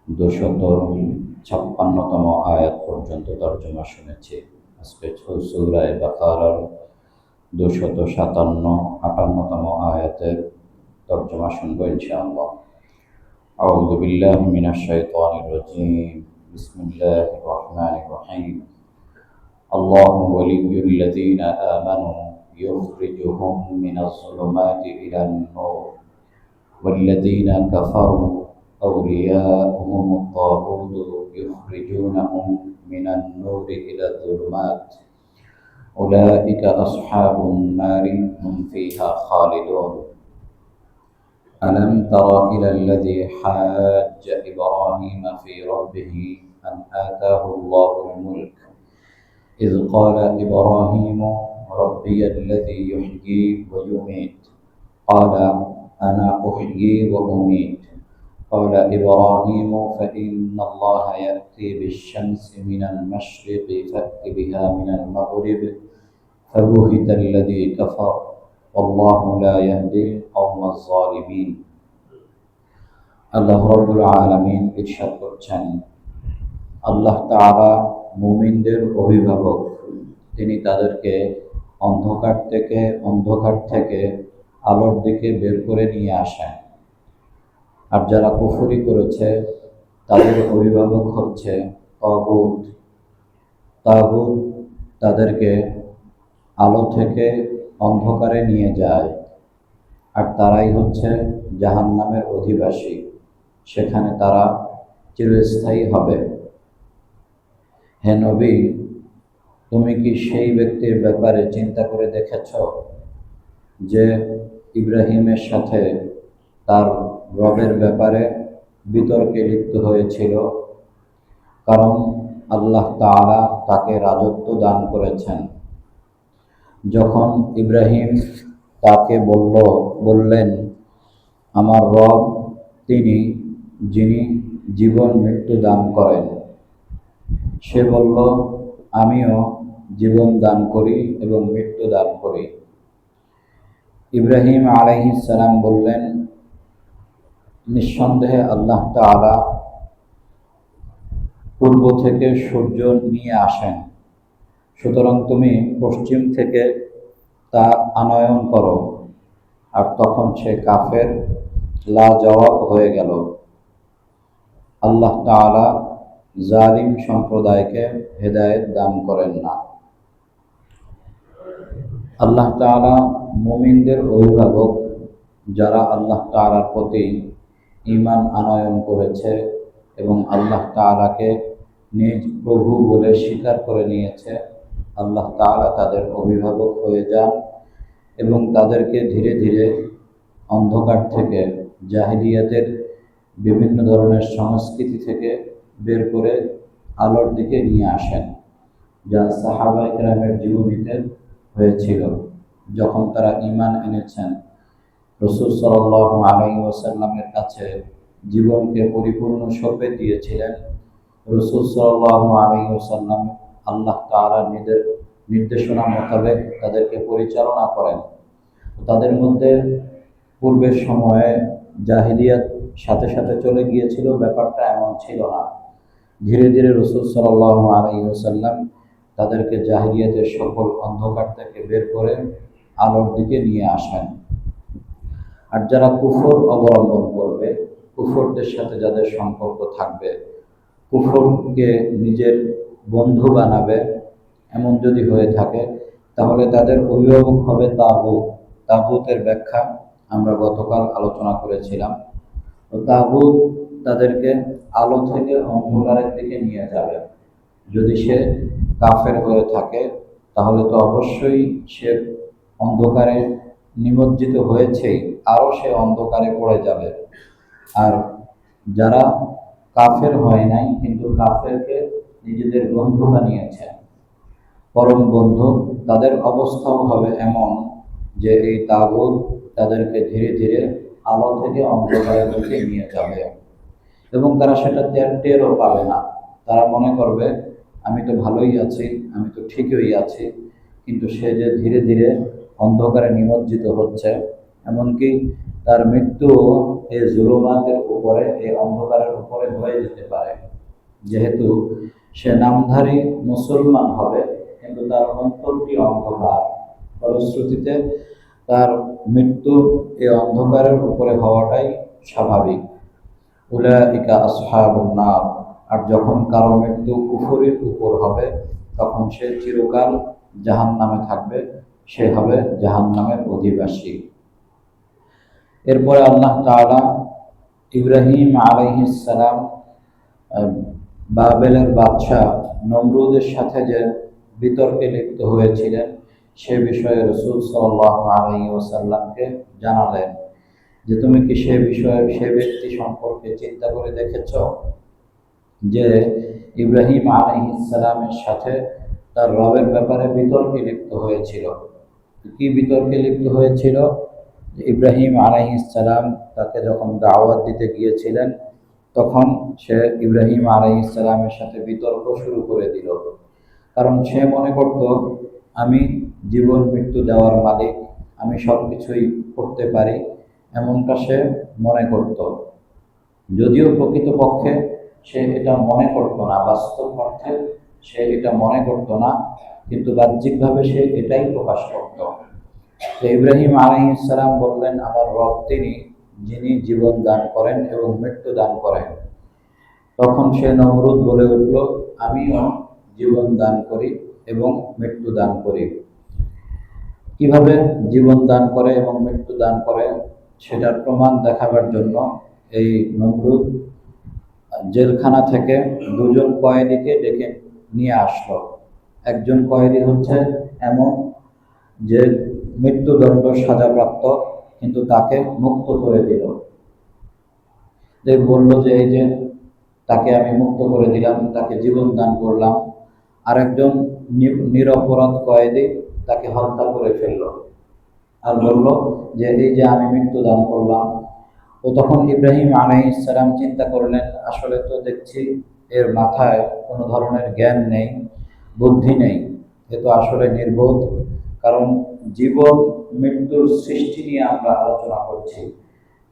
256তম আয়াত পর্যন্ত তর্জমা শুনেছি। আজকে সূরা বাকারার 257-58তম আয়াতের তর্জমা শুনবো ইনশাআল্লাহ। আউযু বিল্লাহি মিনাশ শাইতানির রাজীম। বিসমিল্লাহির রহমানির রহিম। আল্লাহু ওয়ালিয়্যুল্লাযীনা আমানু ইউখরিজুহুম মিনাজ যুলুমাতি ইলান নূর والذين كفروا أولياؤهم الطاغوت يخرجونهم من النور إلى الظلمات أولئك أصحاب النار هم فيها خالدون ألم تر إلى الذي حاج إبراهيم في ربه أن آتاه الله الملك إذ قال إبراهيم ربي الذي يحيي ويميت قال أنا أحيي وأميت قال إبراهيم فإن الله يأتي بالشمس من المشرق فأت بها من المغرب فبهت الذي كفر والله لا يهدي القوم الظالمين। আল্লাহ রাব্বুল আলামিন ইরশাদ করছেন, আল্লাহ তাআলা মুমিনদের অভিভাবক। তিনি তাদেরকে অন্ধকার থেকে আলোর দিকে বের করে নিয়ে আসেন। আর যারা কুফরি করেছে তাদের অভিভাবক হচ্ছে তাগুত। তাদেরকে আলো থেকে অন্ধকারে নিয়ে যায়, আর তারাই হচ্ছে জাহান্নামের অধিবাসী। সেখানে তারা চিরস্থায়ী হবে। হে নবী, তুমি কি সেই ব্যক্তির ব্যাপারে চিন্তা করে দেখেছ যে ইব্রাহিমের সাথে তার রবের ব্যাপারে বিতর্কে লিপ্ত হয়েছিল? কারণ আল্লাহ তাআলা তাকে রাজত্ব দান করেছেন। যখন ইব্রাহিম তাকে বললেন, আমার রব তিনি যিনি জীবন মৃত্যু দান করেন, সে বলল, আমিও জীবন দান করি এবং মৃত্যু দান করি। ইব্রাহিম আলাইহিস সালাম বললেন, নিঃসন্দেহে আল্লাহ তাআলা পূর্ব থেকে সূর্য নিয়ে আসেন, সুতরাং তুমি পশ্চিম থেকে তা আনয়ন করো। আর তখন সে কাফের লাজবাব হয়ে গেল। আল্লাহ তাআলা জালিম সম্প্রদায়কে হেদায়েত দান করেন না। আল্লাহ তাআলা মুমিনদের অভিভাবক, যারা আল্লাহ তাআলার প্রতি ঈমান আনয়ন করেছে এবং আল্লাহ তাআলাকে নিজ প্রভু বলে স্বীকার করে নিয়েছে। আল্লাহ তাআলা তাদের অভিভাবক হয়ে যান এবং তাদেরকে ধীরে ধীরে অন্ধকার থেকে, জাহিলিয়াতের বিভিন্ন ধরনের সংস্কৃতি থেকে বের করে আলোর দিকে নিয়ে আসেন, যা সাহাবায়ে কেরামের জীবনীতে হয়েছিল। যখন তারা ঈমান এনেছেন, রাসূল সাল্লাল্লাহু আলাইহি ওয়াসাল্লামের কাছে জীবনকে পরিপূর্ণ সঁপে দিয়েছিলেন, রাসূল সাল্লাল্লাহু আলাইহি ওয়াসাল্লাম আল্লাহ তাআলার নির্দেশনা মোতাবেক তাদেরকে পরিচালনা করেন। তাদের মধ্যে পূর্বের সময়ে জাহিলিয়াত সাথে সাথে চলে গিয়েছিল, ব্যাপারটা এমন ছিল না। ধীরে ধীরে রাসূল সাল্লাল্লাহু আলাইহি ওয়াসাল্লাম তাদেরকে জাহিলিয়াতের সকল অন্ধকার থেকে বের করে আলোর দিকে নিয়ে আসেন। আর যারা কুফর অবলম্বন করবে, কুফরদের সাথে যাদের সম্পর্ক থাকবে, কুফরকে নিজের বন্ধু বানাবে, এমন যদি হয়ে থাকে, তাহলে তাদের অভিভাবক হবে তাগুত। তাগুতের ব্যাখ্যা আমরা গতকাল আলোচনা করেছিলাম। তাগুত তাদেরকে আলো থেকে অন্ধকারের দিকে নিয়ে যাবে। যদি সে কাফের হয়ে থাকে, তাহলে তো অবশ্যই সে অন্ধকারে নিমজ্জিত হয়েছেই, আরও সে অন্ধকারে পড়ে যাবে। আর যারা কাফের হয় নাই কিন্তু কাফেরকে নিজেদের বন্ধু বানিয়েছে, পরম বন্ধু, তাদের অবস্থাও হবে এমন যে এই তাগুত তাদেরকে ধীরে ধীরে আলো থেকে অন্ধকারের দিকে নিয়ে যাবে এবং তারা সেটা টেরও পাবে না। তারা মনে করবে, আমি তো ভালোই আছি, আমি তো ঠিকই আছি, কিন্তু সে যে ধীরে ধীরে অন্ধকারে নিমজ্জিত হচ্ছে, এমনকি তার মৃত্যু এই জুলুমাতের উপরে, এই অন্ধকারের উপরে হয়ে যেতে পারে, যেহেতু সে নামধারী মুসলমান হবে কিন্তু তার অন্তরটি অন্ধকার, ফলশ্রুতিতে তার মৃত্যু এই অন্ধকারের উপরে হওয়াটাই স্বাভাবিক। উলাইকা আসহাবুন নার। আর যখন কারো মৃত্যু কুফরির উপর হবে তখন সে চিরকাল জাহান্নামে থাকবে, সে হবে জাহান্নামের অধিবাসী। এরপরে আল্লাহ তাআলা ইব্রাহিম আলাইহিস সালাম বাবেলের বাদশাহ নমরুদের সাথে যে বিতর্কে লিপ্ত হয়েছিলেন সে বিষয়ে রাসূল সাল্লাল্লাহু আলাইহি ওয়াসাল্লামকে জানালেন যে তুমি কি সে বিষয়ে সে ব্যক্তি সম্পর্কে চিন্তা করে দেখেছ যে ইব্রাহিম আলাইহিস সালামের সাথে তার রবের ব্যাপারে বিতর্কে লিপ্ত হয়েছিল। কি বিতর্কে লিপ্ত হয়েছিল? ইব্রাহিম আলাইহিস সালাম তাকে যখন দাওয়াত দিতে গিয়েছিলেন তখন সে ইব্রাহিম আলাইহিস সালামের সাথে বিতর্ক শুরু করে দিল, কারণ সে মনে করত আমি জীবন মৃত্যু দেওয়ার মালিক, আমি সব কিছুই করতে পারি, এমনটা সে মনে করত। যদিও প্রকৃতপক্ষে সে এটা মনে করত না, বাস্তব অর্থে সে এটা মনে করত না, কিন্তু বাহ্যিকভাবে সে এটাই প্রকাশ করত। ইব্রাহিম আলাইহিস সালাম বললেন, আমার রব তিনি যিনি জীবন দান করেন এবং মৃত্যু দান করেন। তখন সে নমরুদ বলে উঠল, আমিও জীবন দান করি এবং মৃত্যু দান করি। কিভাবে জীবন দান করে এবং মৃত্যু দান করে সেটার প্রমাণ দেখাবার জন্য এই নমরুদ জেলখানা থেকে দুজন কয়েদিকে ডেকে নিয়ে আসলো। একজন কয়েদি হচ্ছে এমন যে মৃত্যুদণ্ড সাজাপ্রাপ্ত, কিন্তু তাকে মুক্ত করে দিল। বলল যে এই যে তাকে আমি মুক্ত করে দিলাম, তাকে জীবন দান করলাম। আরেকজন নিরপরাধ কয়েদি তাকে হত্যা করে ফেলল আর বলল যে এই যে আমি মৃত্যু দান করলাম। তো তখন ইব্রাহিম আলাইহিস সালাম চিন্তা করলেন, আসলে তো দেখছি এর মাথায় কোনো ধরনের জ্ঞান নেই, বুদ্ধি নেই, এ তো আসলে নির্বোধ। কারণ জীবন মৃত্যুর সৃষ্টি নিয়ে আমরা আলোচনা করছি,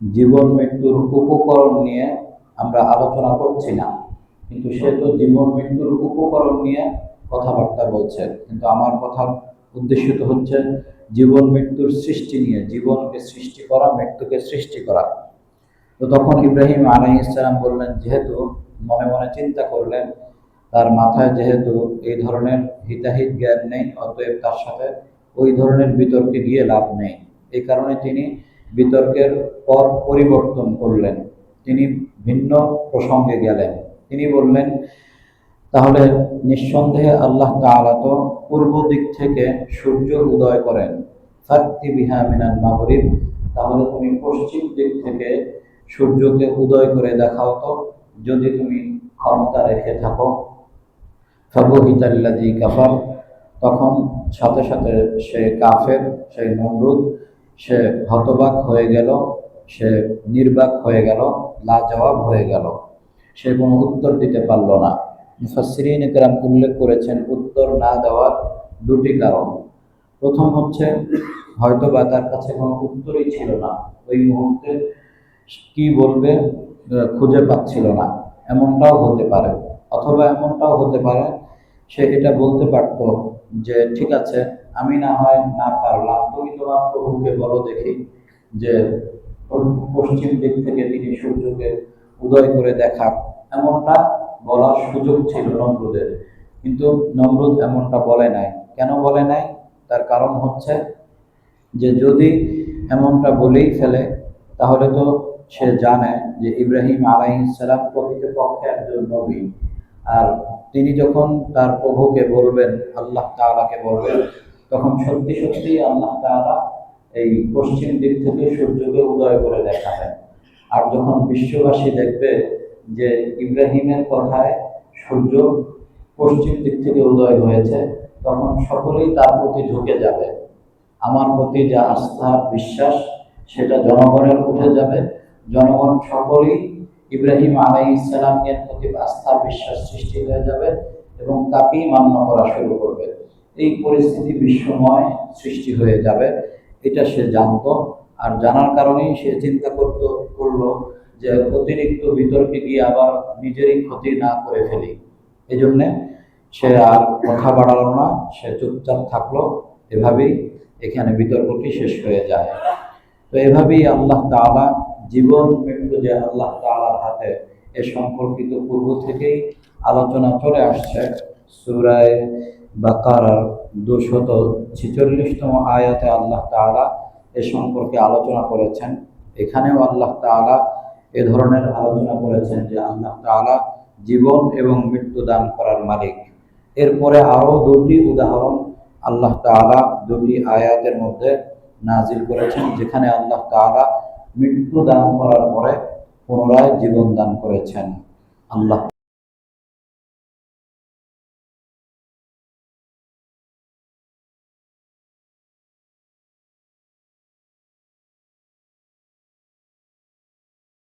জীবন মৃত্যুর উপকরণ নিয়ে আমরা আলোচনা করছি না, কিন্তু সে তো জীবন মৃত্যুর উপকরণ নিয়ে কথাবার্তা বলছে। কিন্তু আমার কথার উদ্দেশ্য তো হচ্ছে জীবন মৃত্যুর সৃষ্টি নিয়ে, জীবনকে সৃষ্টি করা, মৃত্যুকে সৃষ্টি করা। তো তখন ইব্রাহিম আলাইহিস সালাম বললেন, যেহেতু মনে মনে চিন্তা করলেন তার মাথায় যেহেতু এই ধরনের হিতাহিত জ্ঞান নেই, অতএব তার সাথে ওই ধরনের বিতর্কে গিয়ে লাভ নেই। এই কারণে তিনি বিতর্কের পর পরিবর্তন করলেন, তিনি ভিন্ন প্রসঙ্গে গেলেন। তিনি বললেন, তাহলে নিঃসন্দেহে আল্লাহ তাআলা তো পূর্ব দিক থেকে সূর্য উদয় করেন, ফাতি বিহা মিনাল মাগরিব, তাহলে তুমি পশ্চিম দিক থেকে সূর্যকে উদয় করে দেখাও তো, যদি তুমি ক্ষমতা রেখে থাকো। ফাবুহিতাল্লাযী কাফার, তখন সাথে সাথে সে কাফের, সেই নমরুদ, সে হতবাক হয়ে গেল, সে নির্বাক হয়ে গেল, লাজবাব হয়ে গেল, সে কোনো উত্তর দিতে পারল না। মুফাসসিরিন কেরাম উল্লেখ করেছেন উত্তর না দেওয়ার দুটি কারণ। প্রথম হচ্ছে হয়তোবা তার কাছে কোনো উত্তরই ছিল না, ওই মুহূর্তে কি বলবে খুঁজে পাচ্ছিল না, এমনটাও হতে পারে। অথবা এমনটাও হতে পারে সে এটা বলতে পারত যে ঠিক আছে, আমি না হয় না পারলাম, তুমি তোমার প্রভুকে বলো দেখি যে পশ্চিম দিক থেকে তিনি সূর্যকে উদয় করে দেখাক, এমনটা বলার সুযোগ ছিল নমরুদের। কিন্তু নমরুদ এমনটা বলে নাই। কেন বলে নাই? তার কারণ হচ্ছে যে যদি এমনটা বলেই ফেলে তাহলে তো সে জানে যে ইব্রাহিম আলাইহিস সালাম প্রকৃতপক্ষে একজন নবী, আর তিনি যখন তার প্রভুকে বলবেন, আল্লাহ তাআলাকে বলবেন, তখন সত্যি সত্যি আল্লাহ তাআলা এই পশ্চিম দিক থেকে সূর্যকে উদয় করে দেখাবেন। আর যখন বিশ্ববাসী দেখবে যে ইব্রাহিমের কথায় সূর্য পশ্চিম দিক থেকে উদয় হয়েছে, তখন সকলেই তার প্রতি ঝুঁকে যাবে। আমার প্রতি যা আস্থা বিশ্বাস সেটা জনগণের উঠে যাবে, জনগণ সকলেই ইব্রাহিম আলাইহিস সালামের প্রতি আস্থা বিশ্বাস সৃষ্টি হয়ে যাবে এবং তাকেই মান্য করা শুরু করবে। এই পরিস্থিতি বিশ্বময় সৃষ্টি হয়ে যাবে, এটা সে জানত। আর জানার কারণেই সে চিন্তা করলো যে অতিরিক্ত বিতর্কে গিয়ে আবার নিজেরই ক্ষতি না করে ফেলি। এই জন্যে সে আর কথা বাড়ালো না, সে চুপচাপ থাকলো। এভাবেই এখানে বিতর্কটি শেষ হয়ে যায়। তো এভাবেই আল্লাহ তাআলা জীবন মৃত্যু যে আল্লাহ তাআলার হাতে, এ সম্পর্কিত পূর্ব থেকেই আলোচনা চলে আসছে। সূরা বাকারার 246তম আয়াতে আল্লাহ তাআলা এ সম্পর্কে আলোচনা করেছেন। এখানেও আল্লাহ তাআলা এ ধরনের আলোচনা করেছেন যে আল্লাহ তাআলা জীবন এবং মৃত্যু দান করার মালিক। এরপরে আরো দুটি উদাহরণ আল্লাহ তাআলা দুটি আয়াতের মধ্যে নাজিল করেছেন, যেখানে আল্লাহ তাআলা মৃত্যু দান করার পরে পুনরায় জীবন দান করেছেন। আল্লাহ